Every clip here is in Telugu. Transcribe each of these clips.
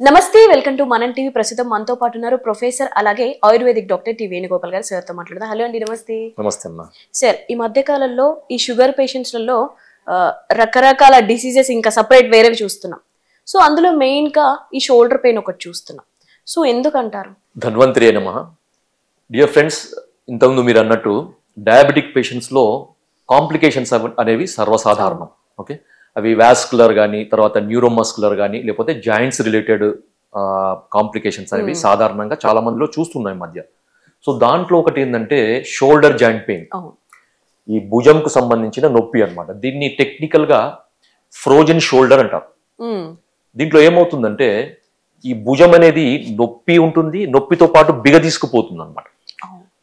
నమస్తే వెల్కమ్ టు మనం టీవీ. ప్రస్తుతం మనతో పాటు ఉన్నారు ప్రొఫెసర్ అలాగే ఆయుర్వేదిక్ డాక్టర్ టి వేణుగోపాల్ గారు. సార్తో మాట్లాడదాం. హలో అండి, నమస్తే. నమస్తే అమ్మా. సార్, ఈ మధ్య కాలంలో ఈ షుగర్ పేషెంట్స్లలో రకరకాల డిసీజెస్ ఇంకా సపరేట్ వేరేవి చూస్తున్నాం. సో అందులో మెయిన్ గా ఈ షోల్డర్ పెయిన్ ఒకటి చూస్తున్నాం. సో ఎందుకంటారు? ధన్వంతరి నమః. డియర్ ఫ్రెండ్స్, ఇంతకుముందు మీరు అన్నట్టు డయాబెటిక్ పేషెంట్స్ లో కాంప్లికేషన్స్ అనేవి సర్వసాధారణం. ఓకే, అవి వాస్కులర్ కానీ, తర్వాత న్యూరోమస్కులర్ కానీ, లేకపోతే జాయింట్స్ రిలేటెడ్ కాంప్లికేషన్స్ అనేవి సాధారణంగా చాలా మందిలో చూస్తున్నాయి ఈ మధ్య. సో దాంట్లో ఒకటి ఏంటంటే షోల్డర్ జాయింట్ పెయిన్, ఈ భుజంకు సంబంధించిన నొప్పి అన్నమాట. దీన్ని టెక్నికల్ గా ఫ్రోజన్ షోల్డర్ అంటారు. దీంట్లో ఏమవుతుందంటే ఈ భుజం అనేది నొప్పి ఉంటుంది, నొప్పితో పాటు బిగదీసుకుపోతుంది అనమాట.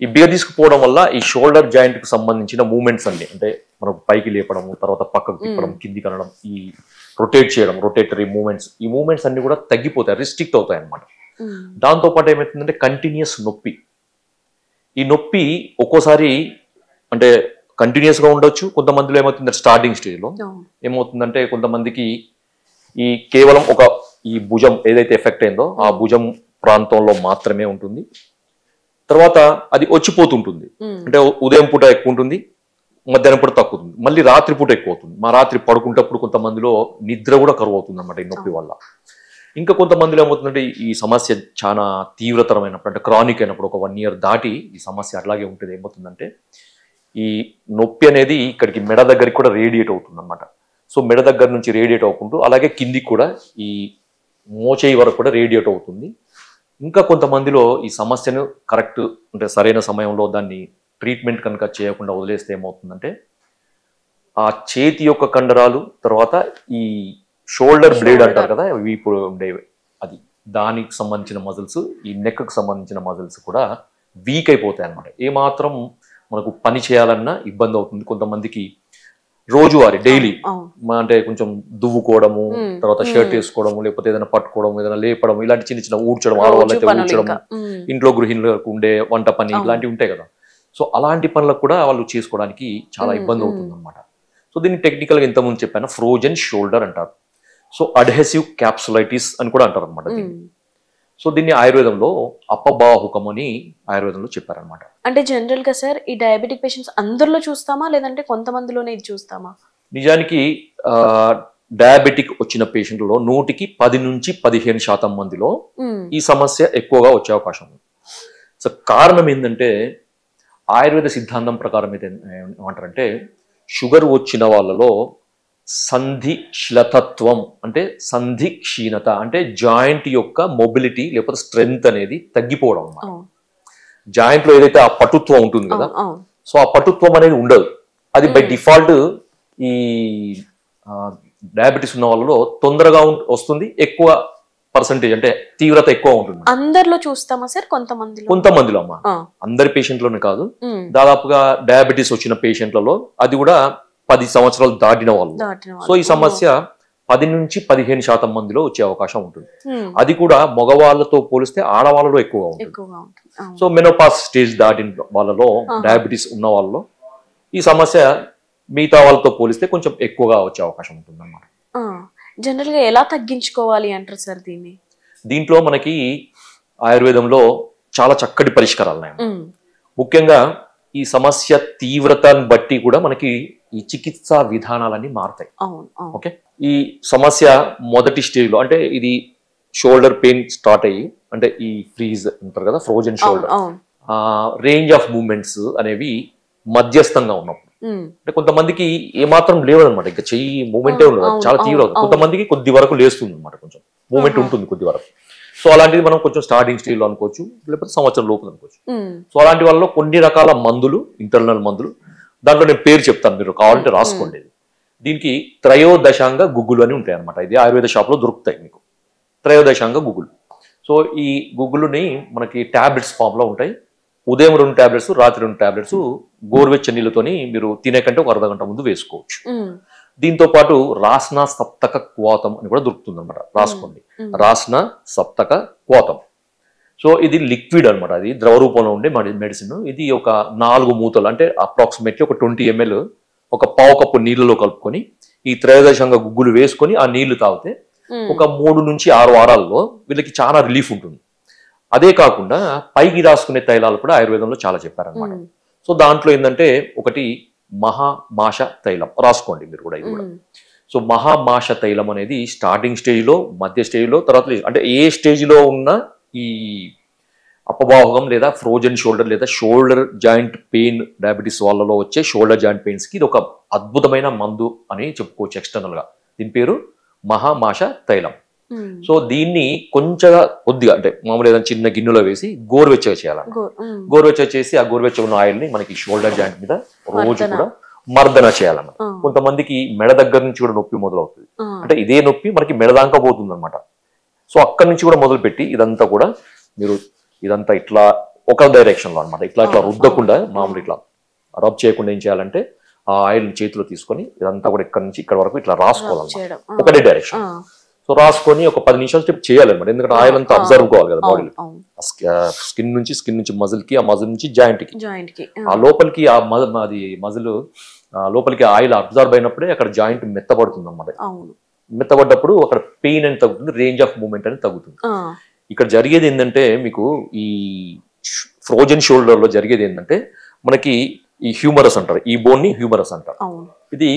ఈ బిగదీసుకుపోవడం వల్ల ఈ షోల్డర్ జాయింట్ కు సంబంధించిన మూమెంట్స్ అన్ని, అంటే మనకు పైకి లేపడము, తర్వాత పక్కకు తిప్పడం, కిందికి అనడం, ఈ రొటేట్ చేయడం, రొటేటరీ మూమెంట్స్, ఈ మూమెంట్స్ అన్ని కూడా తగ్గిపోతాయి, రిస్ట్రిక్ట్ అవుతాయి అనమాట. దాంతో పాటు ఏమవుతుందంటే కంటిన్యూస్ నొప్పి. ఈ నొప్పి ఒక్కోసారి అంటే కంటిన్యూస్ గా ఉండొచ్చు. కొంతమందిలో ఏమవుతుందంటే స్టార్టింగ్ స్టేజ్ లో ఏమవుతుందంటే కొంతమందికి ఈ కేవలం ఈ భుజం ఏదైతే ఎఫెక్ట్ అయిందో ఆ భుజం ప్రాంతంలో మాత్రమే ఉంటుంది. తర్వాత అది వచ్చిపోతుంటుంది. అంటే ఉదయం పూట ఎక్కువ ఉంటుంది, మధ్యాహ్నం పూట తక్కువ ఉంటుంది, మళ్ళీ రాత్రి పూట ఎక్కువ అవుతుంది. మా రాత్రి పడుకుంటప్పుడు కొంతమందిలో నిద్ర కూడా కరువు అవుతుంది అన్నమాట ఈ నొప్పి వల్ల. ఇంకా కొంతమందిలో ఏమవుతుందంటే ఈ సమస్య చాలా తీవ్రతరమైనప్పుడు, అంటే క్రానిక్ అయినప్పుడు, ఒక 1 year దాటి ఈ సమస్య అట్లాగే ఉంటుంది. ఏమవుతుందంటే ఈ నొప్పి అనేది ఇక్కడికి మెడ దగ్గరికి కూడా రేడియేట్ అవుతుంది అన్నమాట. సో మెడ దగ్గర నుంచి రేడియేట్ అవ్వకుంటూ అలాగే కిందికి కూడా ఈ మోచేయి వరకు కూడా రేడియేట్ అవుతుంది. ఇంకా కొంతమందిలో ఈ సమస్యను కరెక్ట్, అంటే సరైన సమయంలో దాన్ని ట్రీట్మెంట్ కనుక చేయకుండా వదిలేస్తే ఏమవుతుందంటే ఆ చేతి యొక్క కండరాలు, తర్వాత ఈ షోల్డర్ బ్లేడ్ అంటారు కదా, ఇప్పుడు ఉండే అది, దానికి సంబంధించిన మజిల్స్, ఈ నెక్కు సంబంధించిన మజిల్స్ కూడా వీక్ అయిపోతాయి అన్నమాట. ఏమాత్రం మనకు పని చేయాలన్నా ఇబ్బంది అవుతుంది. కొంతమందికి రోజువారీ డైలీ అంటే కొంచెం దువ్వుకోవడము, తర్వాత షర్ట్ వేసుకోవడము, లేకపోతే ఏదైనా పట్టుకోవడం, ఏదైనా లేపడం, ఇలాంటి చిన్న చిన్న ఊడ్చడం, ఆడవాళ్ళైతే ఊడ్చడం, ఇంట్లో గృహిణులకు ఉండే వంట పని ఇలాంటివి ఉంటాయి కదా. సో అలాంటి పనులకు కూడా వాళ్ళు చేసుకోవడానికి చాలా ఇబ్బంది అవుతుంది అనమాట. సో దీన్ని టెక్నికల్ గా ఇంతకుముందు చెప్పాను, ఫ్రోజన్ షోల్డర్ అంటారు. సో అడ్హెసివ్ క్యాప్సులైటిస్ అని కూడా అంటారు అనమాట దీన్ని. సో దీన్ని ఆయుర్వేదంలో అపబాహుకం అని ఆయుర్వేదంలో చెప్పారనమాట. అంటే జనరల్ గా సార్, ఈ డయాబెటిక్ పేషెంట్స్ అందరిలో చూస్తామా, లేదంటే కొంతమందిలోనే ఇది చూస్తామా? నిజానికి డయాబెటిక్ వచ్చిన పేషెంట్లలో 100కి 10 నుంచి 15% మందిలో ఈ సమస్య ఎక్కువగా వచ్చే అవకాశం ఉంది. సో కారణం ఏంటంటే ఆయుర్వేద సిద్ధాంతం ప్రకారం ఏమంటారంటే షుగర్ వచ్చిన వాళ్ళలో సంధిశ్లతత్వం, అంటే సంధి క్షీణత, అంటే జాయింట్ యొక్క మొబిలిటీ లేకపోతే స్ట్రెంగ్త్ అనేది తగ్గిపోవడం అన్నమాట. జాయింట్ లో ఏదైతే ఆ పటుత్వం ఉంటుంది కదా, సో ఆ పటుత్వం అనేది ఉండదు. అది బై డిఫాల్ట్ ఈ డయాబెటీస్ ఉన్న వాళ్ళలో తొందరగా వస్తుంది, ఎక్కువ పర్సంటేజ్, అంటే తీవ్రత ఎక్కువ ఉంటుంది. అందరిలో చూస్తామా సార్? కొంతమందిలో అమ్మా, అందరి పేషెంట్లోనే కాదు, దాదాపుగా డయాబెటీస్ వచ్చిన పేషెంట్లలో అది కూడా 10 సంవత్సరాలు దాటిన వాళ్ళు. సో ఈ సమస్య 10 నుంచి 15% మందిలో వచ్చే అవకాశం ఉంటుంది. అది కూడా మగవాళ్ళతో పోలిస్తే ఆడవాళ్ళలో ఎక్కువగా ఉంటుంది. సో మెనోపాస్ స్టేజ్ దాటిన వాళ్ళలో, డయాబెటీస్ ఉన్న వాళ్ళలో ఈ సమస్య మిగతా వాళ్ళతో పోలిస్తే కొంచెం ఎక్కువగా వచ్చే అవకాశం ఉంటుంది అన్నమాట. జనరల్ గా ఎలా తగ్గించుకోవాలి అంటారు సార్ దీన్ని? దీంట్లో మనకి ఆయుర్వేదంలో చాలా చక్కటి పరిష్కారాలు ఉన్నాయి. ముఖ్యంగా ఈ సమస్య తీవ్రతను బట్టి కూడా మనకి ఈ చికిత్సా విధానాలన్నీ మారుతాయి. ఓకే, ఈ సమస్య మొదటి స్టేజ్ లో, అంటే ఇది షోల్డర్ పెయిన్ స్టార్ట్ అయ్యి, అంటే ఈ ఫ్రీజ్ అంటారు కదా, frozen shoulder, range of movements అనేవి మధ్యస్థంగా ఉన్నప్పుడు, అంటే కొంతమందికి ఏమాత్రం లేవదనమాట, ఇంకా చెయ్యి మూమెంటే ఉండదు, చాలా తీవ్రం. కొంతమందికి కొద్ది వరకు లేస్తుంది అనమాట, కొంచెం మూమెంట్ ఉంటుంది కొద్ది వరకు. సో అలాంటిది మనం కొంచెం స్టార్టింగ్ స్టేజ్ లో అనుకోవచ్చు, లేకపోతే సంవత్సరం లోపల అనుకోవచ్చు. సో అలాంటి వాళ్ళలో కొన్ని రకాల మందులు, ఇంటర్నల్ మందులు, దాంట్లో నేను పేరు చెప్తాను, మీరు కావాలంటే రాసుకోండి. దీనికి త్రయోదశాంగ గుగ్గులు అని ఉంటాయి అనమాట. ఇది ఆయుర్వేద షాప్ లో దొరుకుతాయి మీకు, త్రయోదశాంగ గుగ్గులు. సో ఈ గుగ్గులుని మనకి టాబ్లెట్స్ ఫామ్ లో ఉంటాయి. ఉదయం 2 టాబ్లెట్స్, రాత్రి 2 టాబ్లెట్స్ గోరువెచ్చ నీళ్ళతోని మీరు తినే కంటే ఒక అర్ధగంట ముందు వేసుకోవచ్చు. దీంతో పాటు రాస్నా సప్తక క్వాతం అని కూడా దొరుకుతుంది అనమాట, రాసుకోండి. రాస్నా సప్తక క్వాతం. సో ఇది లిక్విడ్ అనమాట, అది ద్రవ రూపంలో ఉండే మెడిసిన్. ఇది ఒక 4 మూతలు, అంటే అప్రాక్సిమేట్లీ ఒక 20 ml ఒక పావు కప్పు నీళ్ళలో కలుపుకొని ఈ త్రయోదశాంగ గుగ్గులు వేసుకొని ఆ నీళ్లు తాగితే ఒక 3 నుంచి 6 వారాల్లో వీళ్ళకి చాలా రిలీఫ్ ఉంటుంది. అదే కాకుండా పైకి రాసుకునే తైలాలు కూడా ఆయుర్వేదంలో చాలా చెప్పారనమాట. సో దాంట్లో ఏంటంటే ఒకటి మహామాష తైలం రాసుకోండి మీరు కూడా, ఇది కూడా. సో మహామాష తైలం అనేది స్టార్టింగ్ స్టేజ్లో, మధ్య స్టేజ్లో, తర్వాత అంటే ఏ స్టేజ్లో ఉన్న ఈ అపవాహకం లేదా ఫ్రోజన్ షోల్డర్ లేదా షోల్డర్ జాయింట్ పెయిన్ డయాబెటీస్ వాళ్ళలో వచ్చే షోల్డర్ జాయింట్ పెయిన్స్కి ఇది ఒక అద్భుతమైన మందు అని చెప్పుకోవచ్చు ఎక్స్టర్నల్గా. దీని పేరు మహామాష తైలం. సో దీన్ని కొద్దిగా అంటే మామూలు ఏదైనా చిన్న గిన్నెలో వేసి గోరువెచ్చగా చేయాలన్న. గోరువెచ్చగా చేసి ఆ గోరువెచ్చగా ఉన్న ఆయిల్ని మనకి షోల్డర్ జాయింట్ మీద రోజు కూడా మర్దన చేయాలన్న. కొంతమందికి మెడ దగ్గర నుంచి కూడా నొప్పి మొదలవుతుంది. అంటే ఇదే నొప్పి మనకి మెడ దాకా పోతుంది అనమాట. సో అక్కడి నుంచి కూడా మొదలుపెట్టి ఇదంతా కూడా మీరు ఇదంతా ఇట్లా ఒక డైరెక్షన్ లో అనమాట, ఇట్లా రుద్దకుండా మామూలు ఇట్లా రబ్ చేయకుండా ఏం చేయాలంటే ఆ ఆయిల్ చేతిలో తీసుకొని ఇదంతా కూడా ఇక్కడ నుంచి ఇక్కడ వరకు ఇట్లా రాసుకోవాలన్నమాట, ఒకటే డైరెక్షన్. సో రాసుకొని ఒక 10 నిమిషాలు స్టెప్ చేయాలన్నమాట. ఎందుకంటే ఆయిల్ అంతా అబ్జర్వ్ కావాలి కదా బాడీలో. స్కిన్ నుంచి మజిల్ కి, ఆ మజిల్ నుంచి జాయింట్ కి, ఆ లోపలికి అది మజిల్ లోపలికి ఆయిల్ అబ్జర్వ్ అయినప్పుడే అక్కడ జాయింట్ మెత్తబడుతుంది అన్నమాట. మెత్తబడ్డప్పుడు అక్కడ పెయిన్ అని తగ్గుతుంది, రేంజ్ ఆఫ్ మూవ్మెంట్ అని తగ్గుతుంది. ఇక్కడ జరిగేది ఏంటంటే మీకు ఈ ఫ్రోజన్ షోల్డర్ లో జరిగేది ఏంటంటే మనకి ఈ హ్యూమరస్ అంటారు, ఈ బోన్ ని హ్యూమరస్ అంటారు. ఇది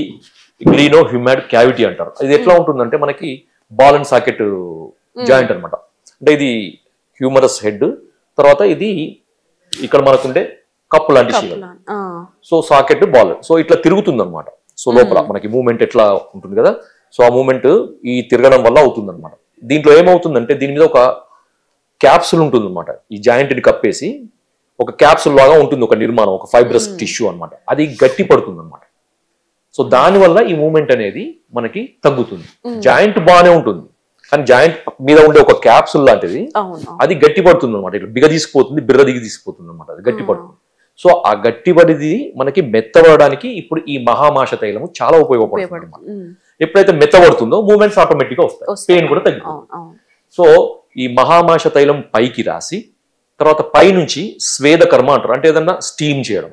గ్లీనో హ్యూమాడ్ క్యావిటీ అంటారు. ఇది ఎట్లా ఉంటుందంటే మనకి బాల్ అండ్ సాకెట్ జాయింట్ అనమాట. అంటే ఇది హ్యూమరస్ హెడ్, తర్వాత ఇది ఇక్కడ మనకుండే కప్పు లాంటి శీలం. సో సాకెట్ బాల్, సో ఇట్లా తిరుగుతుంది అనమాట. సో లోపల మనకి మూవ్మెంట్ ఎట్లా ఉంటుంది కదా, సో ఆ మూవ్మెంట్ ఈ తిరగడం వల్ల అవుతుంది అనమాట. దీంట్లో ఏమవుతుందంటే దీని మీద ఒక క్యాప్సుల్ ఉంటుంది అనమాట. ఈ జాయింట్ ని కప్పేసి ఒక క్యాప్సుల్ లాగా ఉంటుంది, ఒక నిర్మాణం, ఒక ఫైబ్రస్ టిష్యూ అనమాట. అది గట్టి పడుతుంది అనమాట. సో దానివల్ల ఈ మూవ్మెంట్ అనేది మనకి తగ్గుతుంది. జాయింట్ బాగానే ఉంటుంది, కానీ జాయింట్ మీద ఉండే ఒక క్యాప్సుల్ లాంటిది అది గట్టి పడుతుంది అనమాట. ఇట్లా బిగ తీసుకుపోతుంది, బిర్ర దిగి తీసుకుపోతుంది అనమాట, అది గట్టి పడుతుంది. సో ఆ గట్టిపడిది మనకి మెత్తబడడానికి ఇప్పుడు ఈ మహామాష తైలము చాలా ఉపయోగపడుతుంది. ఎప్పుడైతే మెత్తబడుతుందో మూవ్మెంట్స్ ఆటోమేటిక్ గా వస్తాయి, పెయిన్ కూడా తగ్గిపోతుంది. సో ఈ మహామాష తైలం పైకి రాసి తర్వాత పై నుంచి స్వేద కర్మ అంటారు, అంటే ఏదన్నా స్టీమ్ చేయడం.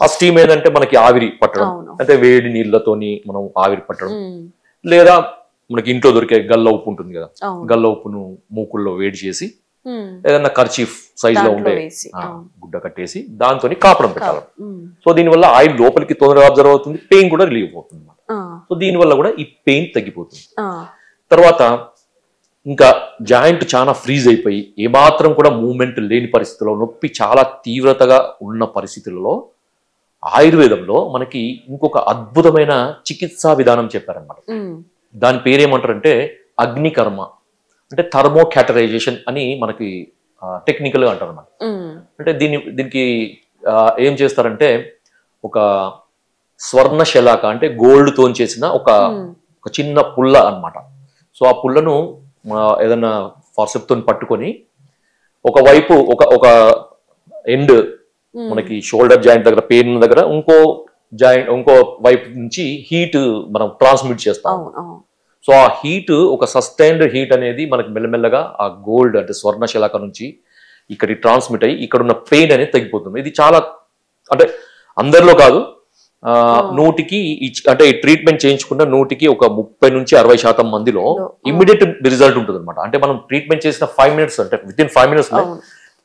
ఆ స్టీమ్ ఏంటంటే మనకి ఆవిరి పట్టడం, అంటే వేడి నీళ్ళతోని మనం ఆవిరి పట్టడం, లేదా మనకి ఇంట్లో దొరికే గల్ల ఉప్పు ఉంటుంది కదా, గల్ల ఉప్పును మూకుల్లో వేడి చేసి ఏదన్నా కర్చీఫ్ సైజ్ లో ఉండే గుడ్డ కట్టేసి దాంతో కాపడం పెట్టాలి. సో దీనివల్ల ఆయిల్ లోపలికి తొందరగా అబ్జర్వ్ అవుతుంది, పెయిన్ కూడా రిలీవ్ అవుతుంది. సో దీనివల్ల కూడా ఈ పెయిన్ తగ్గిపోతుంది. తర్వాత ఇంకా జాయింట్ చాలా ఫ్రీజ్ అయిపోయి ఏమాత్రం కూడా మూవ్మెంట్ లేని పరిస్థితుల్లో, నొప్పి చాలా తీవ్రతగా ఉన్న పరిస్థితుల్లో ఆయుర్వేదంలో మనకి ఇంకొక అద్భుతమైన చికిత్సా విధానం చెప్పారనమాట. దాని పేరేమంటారంటే అగ్నికర్మ, అంటే థర్మోకాటరైజేషన్ అని మనకి టెక్నికల్ గా అంటారు అన్నమాట. అంటే దీనికి ఏం చేస్తారంటే ఒక స్వర్ణ శలాక, అంటే గోల్డ్ తో చేసిన ఒక చిన్న పుల్ల అన్నమాట. సో ఆ పుల్లను ఏదన్నా ఫార్సెప్ తో పట్టుకొని ఒకవైపు ఒక ఎండ్ మనకి షోల్డర్ జాయింట్ దగ్గర, పెయిన్ దగ్గర ఇంకో వైపు నుంచి హీట్ మనం ట్రాన్స్మిట్ చేస్తాం. సో ఆ హీట్, ఒక సస్టైన్డ్ హీట్ అనేది మనకి మెల్లమెల్లగా ఆ గోల్డ్ అంటే స్వర్ణ శలాక నుంచి ఇక్కడికి ట్రాన్స్మిట్ అయ్యి ఇక్కడ ఉన్న పెయిన్ అనేది తగ్గిపోతుంది. ఇది చాలా అంటే అందరిలో కాదు, 100కి అంటే ఈ ట్రీట్మెంట్ చేయించుకున్న 100కి ఒక 30 నుంచి 60% మందిలో ఇమ్మీడియట్ రిజల్ట్ ఉంటుంది అనమాట. అంటే మనం ట్రీట్మెంట్ చేసిన 5 మినిట్స్, అంటే విత్ ఇన్ 5 మినిట్స్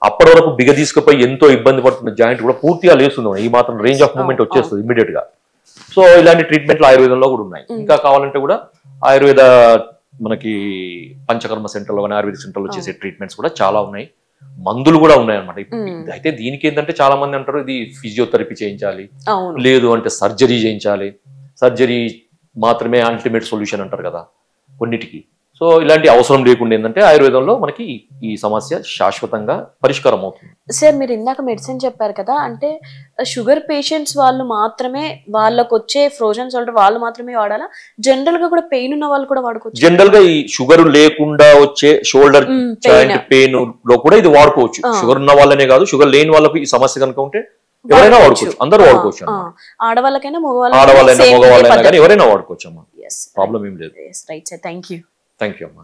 అప్పటి వరకు బిగ తీసుకుపోయి ఎంతో ఇబ్బంది పడుతున్న జాయింట్ కూడా పూర్తిగా లేస్తుంది, ఈ మాత్రం రేంజ్ ఆఫ్ మూవ్మెంట్ వచ్చేస్తుంది ఇమ్మీడియట్ గా. సో ఇలాంటి ట్రీట్మెంట్లు ఆయుర్వేదంలో కూడా ఉన్నాయి. ఇంకా కావాలంటే కూడా ఆయుర్వేద మనకి పంచకర్మ సెంటర్లో కానీ ఆయుర్వేద సెంటర్లో చేసే ట్రీట్మెంట్స్ కూడా చాలా ఉన్నాయి, మందులు కూడా ఉన్నాయి అనమాట. అయితే దీనికి ఏంటంటే చాలా మంది అంటారు ఇది ఫిజియోథెరపీ చేయించాలి, లేదు అంటే సర్జరీ చేయించాలి, సర్జరీ మాత్రమే అల్టిమేట్ సొల్యూషన్ అంటారు కదా కొన్నిటికి. సో ఇలాంటి అవసరం లేకుండా ఏంటంటే ఆయుర్వేదంలో మనకి ఈ సమస్య శాశ్వతంగా పరిష్కారం అవుతుంది. సార్ మీరు ఇందాక మెడిసిన్ చెప్పారు కదా, అంటే షుగర్ పేషెంట్స్ వాళ్ళు మాత్రమే, వాళ్ళకు వచ్చే ఫ్రోజన్ షోల్డర్ వాళ్ళు మాత్రమే వాడాలా, జనరల్ గా కూడా పెయిన్ ఉన్న వాళ్ళు కూడా వాడుకోవచ్చు? జనరల్ గా ఈ షుగర్ లేకుండా వచ్చే షోల్డర్ జాయింట్ పెయిన్ లో కూడా ఇది వాడుకోవచ్చు. షుగర్ ఉన్న వాళ్ళనే కాదు, షుగర్ లేని వాళ్ళకి ఈ సమస్య కనుక ఉంటే ఎవరైనా వాడుకోవచ్చు, అందరూ వాడుకోవచ్చు. ఆడవాళ్ళకైనా మగవాళ్ళైనా కానీ ఎవరైనా వాడుకోవచ్చు అమ్మా, ప్రాబ్లం ఏం లేదు. Right sir, thank you. Thank you, Amma.